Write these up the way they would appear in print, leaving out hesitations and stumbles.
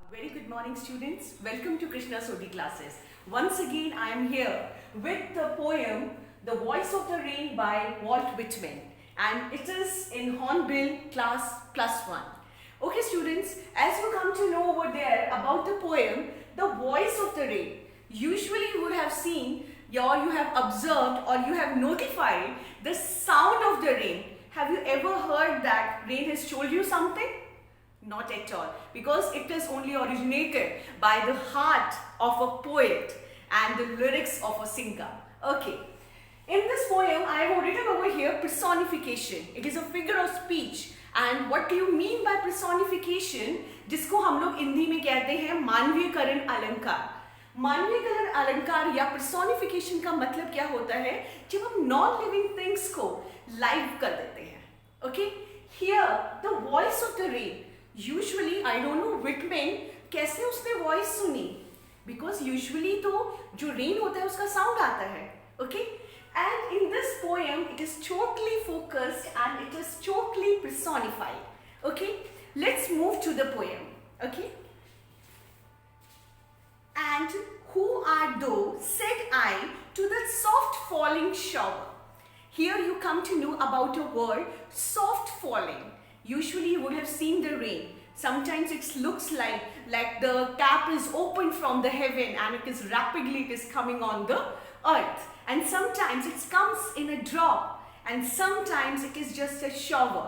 Very good morning, students. Welcome to Krishna Sodhi classes. Once again, I am here with the poem The Voice of the Rain by Walt Whitman, and it is in Hornbill class +1. Okay, students, as you come to know over there about the poem The Voice of the Rain, usually you would have seen or you have observed or you have notified the sound of the rain. Have you ever heard that rain has told you something? Not at all, because it is only originated by the heart of a poet and the lyrics of a singer. Okay, in this poem I have written over here personification. It is a figure of speech. And what do you mean by personification? जिसको हम लोग हिंदी में कहते हैं मानवीयकरण अलंकार. मानवीयकरण अलंकार या personification का मतलब क्या होता है? जब हम नॉन लिविंग थिंग्स को लाइव कर देते हैं. Okay, here the voice of the rain. Usually I don't know Whitman कैसे उसने वॉइस सुनी, बिकॉज यूजुअली तो जो रेन होता है उसका साउंड आता है. Okay, and in this poem it is totally focused and it is totally personified. Okay, let's move to the poem. Okay, and who art thou, said I, to the soft falling shower. Here you come to know about a word, soft falling. Usually you would have seen the rain. Sometimes it looks like the tap is opened from the heaven and it is coming on the earth. And sometimes it comes in a drop and sometimes it is just a shower.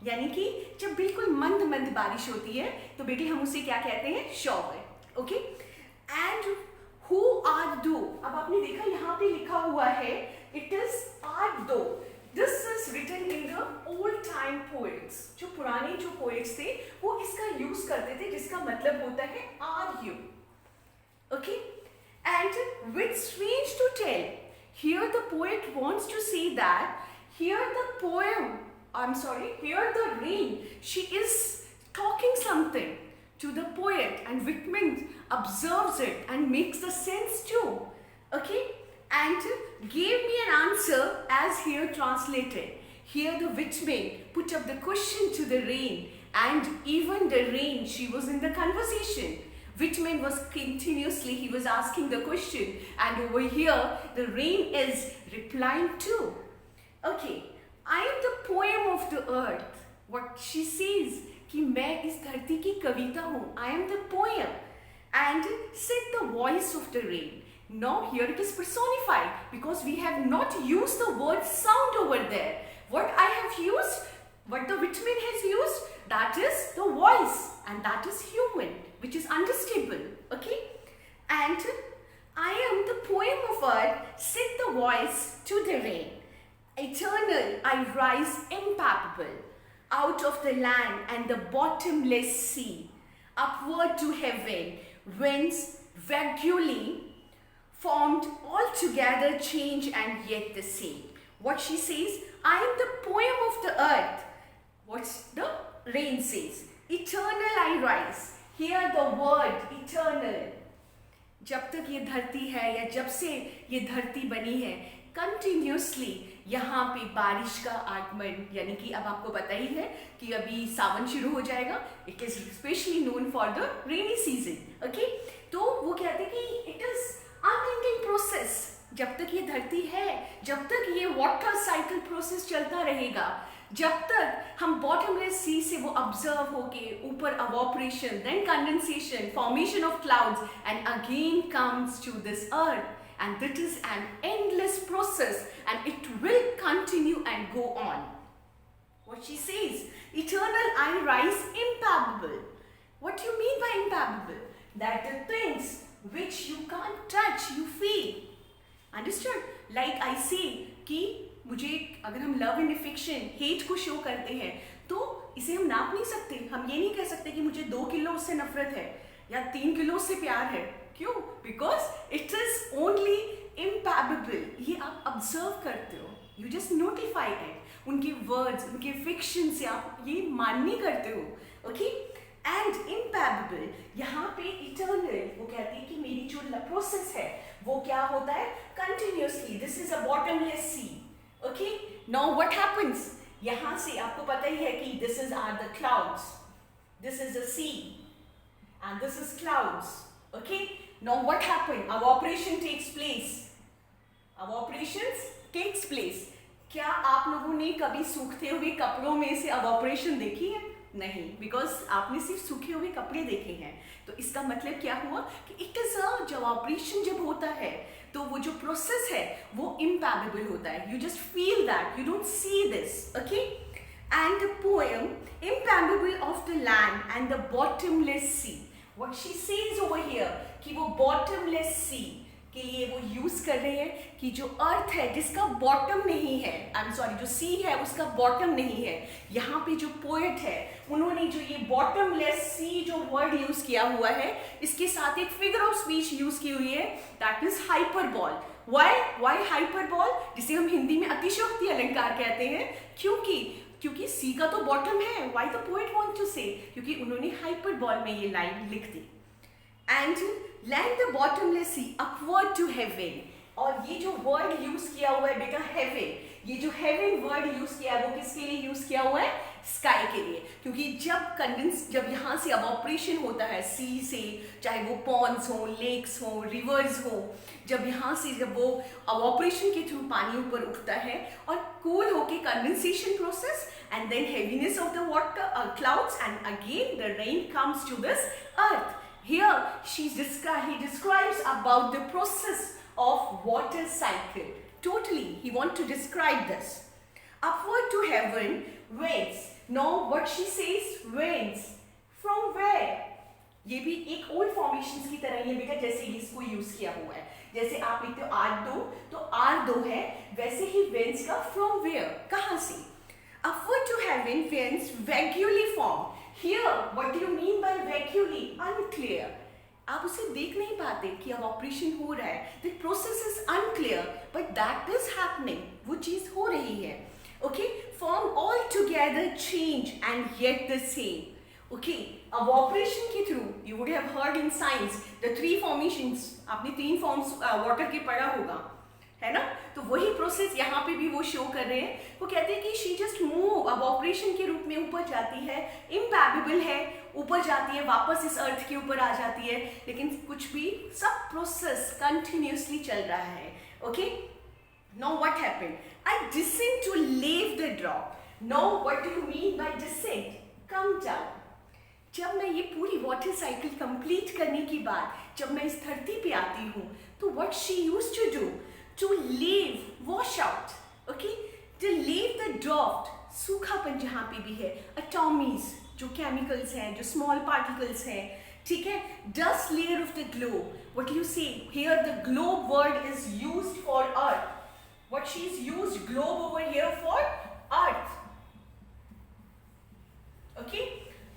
यानी कि जब बिल्कुल मंद मंद बारिश होती है तो बेटे हम उसे क्या कहते हैं? shower. Okay? And who art thou? अब आपने देखा यहाँ पे लिखा हुआ है it is art thou. This is written in the old time poets. जो पुराने जो poets थे वो इसका use करते थे जिसका मतलब होता है are you. Okay? And with strange to tell, here the poet wants to say that here the rain, she is talking something to the poet and Whitman observes it and makes the sense too. Okay? And gave me an answer as here translated. Here the Whitman put up the question to the rain, and even the rain, she was in the conversation. Whitman was he was asking the question, and over here the rain is replying too. Okay, I am the poem of the earth. What she says कि मैं इस धरती की कविता हूँ. I am the poem, and said the voice of the rain. Now here it is personified because we have not used the word sound over there. What I have used, what the Whitman has used, that is the voice, and that is human, which is understandable. Okay? And I am the poem of earth, said the voice to the rain. Eternal, I rise impalpable, out of the land and the bottomless sea, upward to heaven, whence vaguely formed altogether change and yet the same. What she says, I am the poem of the earth. What the rain says, eternal I rise. Here the word eternal. जब तक ये धरती है या जब से ये धरती बनी है, कंटिन्यूसली यहाँ पे बारिश का आगमन, यानी कि अब आपको पता ही है कि अभी सावन शुरू हो जाएगा. It is specially known for the rainy season. Okay, तो वो कहते हैं कि इट इज अनएंडिंग प्रोसेस. जब तक ये धरती है, जब तक ये वाटर साइकिल प्रोसेस चलता रहेगा, जब तक हम बॉटमलेस सी से वो ऑब्जर्व होके ऊपर evaporation, then condensation, formation of clouds, and again comes to this earth. And that is an endless process and it will continue and go on. What she says, eternal I rise impalpable. What do you mean by impalpable? That the things which you can't touch, you feel. Understood? Like I say कि मुझे अगर हम love and affection, hate को show करते हैं तो इसे हम नाप नहीं सकते. हम ये नहीं कह सकते कि मुझे 2 किलो उससे नफरत है या 3 किलो उससे प्यार है. क्यों? Because it is only impalpable. ये आप ऑब्जर्व करते हो, यू जस्ट नोटिफाई इट. उनके वर्ड्स, उनके फिक्शन से आप ये मान नहीं करते हो. ओके, एंड इम्पैबल यहाँ पे इटर्नल, वो कहती है कि मेरी जो प्रोसेस है वो क्या होता है? Continuously. This is a bottomless sea. Okay, now what happens? यहाँ से आपको पता ही है कि this is are the clouds, this is a sea, and this is clouds. Okay, now what happened? Evaporation takes place. Evaporation takes place. क्या आप लोगों ने कभी सूखते हुए कपड़ों में से evaporation देखी है? नहीं, बिकॉज आपने सिर्फ सूखे हुए कपड़े देखे हैं. तो इसका मतलब क्या हुआ कि इट इज अ, जब ऑपरेशन जब होता है तो वो जो प्रोसेस है वो इम्पैबल होता है. You just feel that, you don't see this. Okay, and the poem impalpable of the land and the bottomless sea. What she says over here कि वो बॉटमलेस सी के लिए वो यूज कर रहे हैं कि जो अर्थ है जिसका बॉटम नहीं है, आई एम सॉरी, जो सी है उसका बॉटम नहीं है. यहाँ पे जो पोएट है उन्होंने जो ये बॉटमलेस सी जो वर्ड यूज किया हुआ है इसके साथ एक फिगर ऑफ स्पीच यूज की हुई है, दैट इज हाइपरबॉल. वाई हाइपरबॉल, जिसे हम हिंदी में अतिशयोक्ति अलंकार कहते हैं. क्योंकि सी का तो बॉटम है. Why the poet want to say, क्योंकि उन्होंने हाइपरबॉल में ये लाइन लिख दी. And land the bottomless sea upward to heaven. और ये जो वर्ड यूज किया हुआ है बेटा हेवन, ये जो हेवन वर्ड यूज किया है वो किसके लिए यूज किया हुआ है? स्काई के लिए. क्योंकि जब यहाँ से अवॉपरेशन होता है सी से, चाहे वो पॉन्ड्स हो, लेक्स हो, रिवर्स हो, जब यहाँ से जब वो अवॉपरेशन के थ्रू पानी ऊपर उठता है और कूल होके condensation process and then heaviness of the water clouds and again the rain comes to this earth. Here he describes about the process of water cycle. Totally, he wants to describe this. Upward to heaven, winds. Now what she says, winds. From where? ये भी एक old formations की तरह ही है बेटा, जैसे इसको use किया हुआ है. जैसे आप लिखते हो R2 तो R2 है, वैसे ही winds का from where, कहाँ से? Upward to heaven, winds vaguely form. Here, what do you mean by vaguely? Unclear. आप उसे देख नहीं पाते कि अब ऑपरेशन हो रहा है. The process is unclear, but that is happening. वो चीज हो रही है. Okay, form all together change and yet the same. Okay, अब ऑपरेशन के through you would have heard in science the three formations. आपने 3 फॉर्म्स वाटर के पढ़ा होगा, है ना? तो वही प्रोसेस यहाँ पे भी वो शो कर रहे हैं. वो कहते हैं कि शी जस्ट मूव, अब ऑपरेशन के रूप में ऊपर जाती है, इम्पैबल है, ऊपर जाती है, वापस इस अर्थ के ऊपर आ जाती है, लेकिन कुछ भी सब प्रोसेस कंटिन्यूसली चल रहा है. Okay, now what happened? I descend to leave the drop. Now what do you mean by descend? Come down. जब मैं ये पूरी वाटर साइकिल कंप्लीट करने के बाद जब मैं इस धरती पे आती हूँ तो what she used to do, to leave, wash out, okay, to leave the draft, सूखापन जहाँ पे भी है, atomies जो chemicals हैं, जो small particles हैं, ठीक है, dust layer of the globe. What do you say here? The globe word is used for earth. What she's used globe over here for earth. Okay.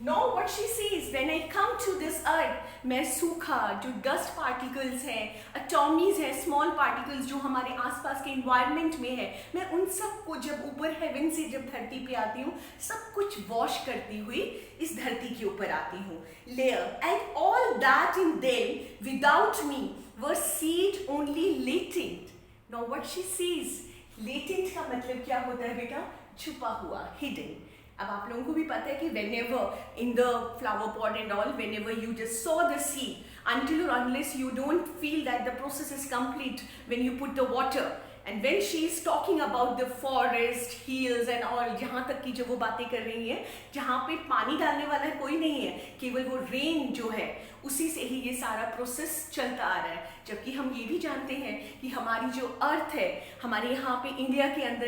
Now what she says, when I come to this earth, मैं सूखा, जो dust particles हैं, एटॉमीज हैं, small particles जो हमारे आसपास के environment में है, मैं उन सब को जब ऊपर हेवन से जब धरती पे आती हूँ सब कुछ वॉश करती हुई इस धरती के ऊपर आती हूँ. Layer and all that in them without me were seed only latent. Now what she sees, latent का मतलब क्या होता है बेटा? छुपा हुआ, हिडन. अब आप लोगों को भी पता है कि whenever in the flower pot and all, whenever you just sow the seed, until or unless you don't feel that the process is complete when you put the water. And when she is talking about the forest, hills and all, जहाँ तक की जो वो बातें कर रही है, जहाँ पे पानी डालने वाला कोई नहीं है, केवल वो रेन जो है उसी से ही ये सारा प्रोसेस चलता आ रहा है. जबकि हम ये भी जानते हैं कि हमारी जो अर्थ है, हमारे यहाँ पे इंडिया के अंदर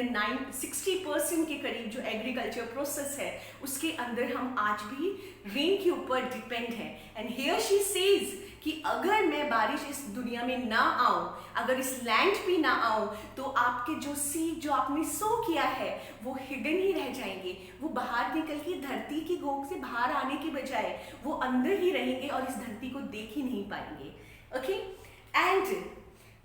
60% के करीब जो एग्रीकल्चर प्रोसेस है उसके अंदर हम आज भी रेन के ऊपर डिपेंड हैं. एंड हियर शी सेज कि अगर मैं बारिश इस दुनिया में ना आऊँ, अगर इस लैंड पे ना आऊँ, तो आपके जो सीड जो आपने सो किया है वो हिडन ही रह जाएंगे. वो बाहर निकल के धरती की गोद से बाहर आने के बजाय वो अंदर ही रहेंगे और इस धरती को देख ही नहीं पाएंगे. Okay, and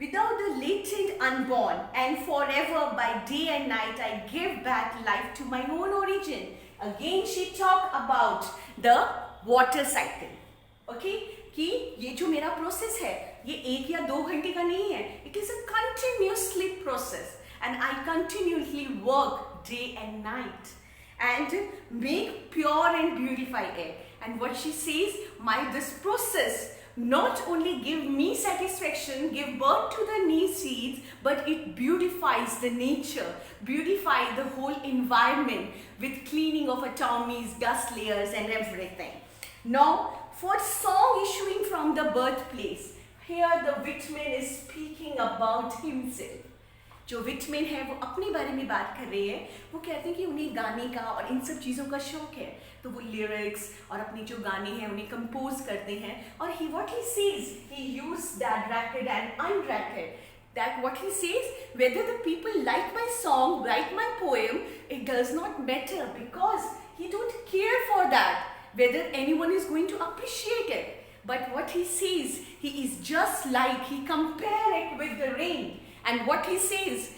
without the latent unborn and forever by day and night I give back life to my own origin. Again she talk about the water cycle. Okay, कि ये जो मेरा प्रोसेस है ये 1 या 2 घंटे का नहीं है. It is a continuously process and I continuously work day and night and make pure and beautify air. and what she says, this process not only give me satisfaction, give birth to the new seeds, but it beautifies the nature, beautify the whole environment with cleaning of atoms, dust layers and everything. Now for song issuing from the birthplace, here the Whitman is speaking about himself. जो Whitman है वो अपने बारे में बात कर रहे हैं। वो कहते हैं कि उन्हें गाने का और इन सब चीज़ों का शौक है, तो वो लिरिक्स और अपनी जो गाने हैं उन्हें कंपोज करते हैं। और what he says, he used that record and unrecord, that what he says, whether the people like my song, like my poem, it does not matter, because he don't care for that, whether anyone is going to appreciate it. But what he says, he is just like, he compare it with the rain. And what he says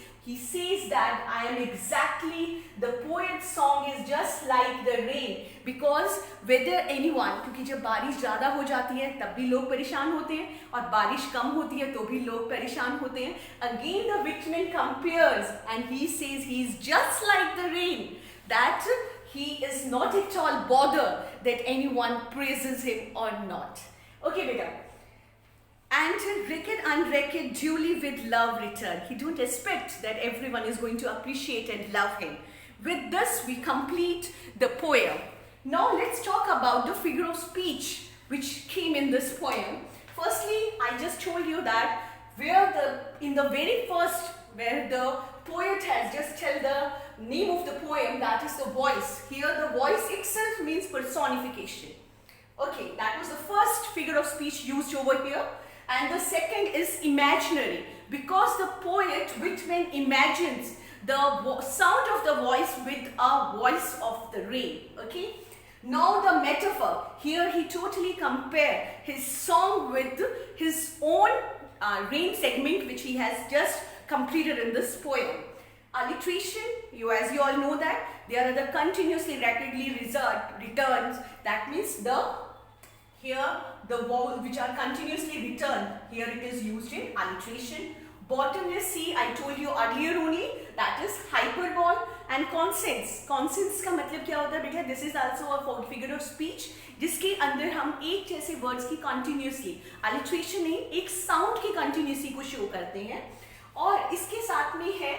that I am exactly, the poet's song is just like the rain, because whether anyone, क्योंकि जब बारिश ज़्यादा हो जाती है तब भी लोग परेशान होते हैं, और बारिश कम होती है तो भी लोग परेशान होते हैं. Again the Whitman compares and he says he is just like the rain, that he is not at all bothered that anyone praises him or not. Okay beta. And record unrecord duly with love return. He don't expect that everyone is going to appreciate and love him. With this we complete the poem. Now let's talk about the figure of speech which came in this poem. Firstly, I just told you that in the very first, where the poet has just tell the name of the poem, that is the voice. Here the voice itself means personification. Okay, that was the first figure of speech used over here. And the second is imaginary, because the poet Whitman imagines the sound of the voice with a voice of the rain. Okay. Now the metaphor, here he totally compare his song with his own rain segment which he has just completed in this poem. Alliteration, as you all know that, there are the continuously rapidly returns, that means here the vowels which are continuously returned, here it is used in alliteration. Bottomless sea, I told you earlier only, that is hyperbole. And consonants, consonants का मतलब क्या होता है बेटा? This is also a figure of speech जिसके अंदर हम एक जैसे words की continuously, alliteration नहीं, एक sound की continuously को show करते हैं. और इसके साथ में है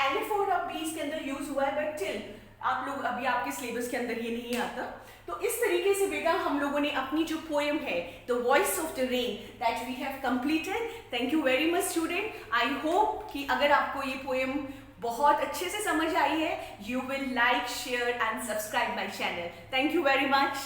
anaphora भी इसके अंदर use हुआ है, but till आप लोग अभी आपके सिलेबस के अंदर ये नहीं आता. तो इस तरीके से बेटा हम लोगों ने अपनी जो पोएम है the voice of the rain that we have completed. Thank you very much student. I hope कि अगर आपको ये पोएम बहुत अच्छे से समझ आई है, you will like, share and subscribe my channel. Thank you very much.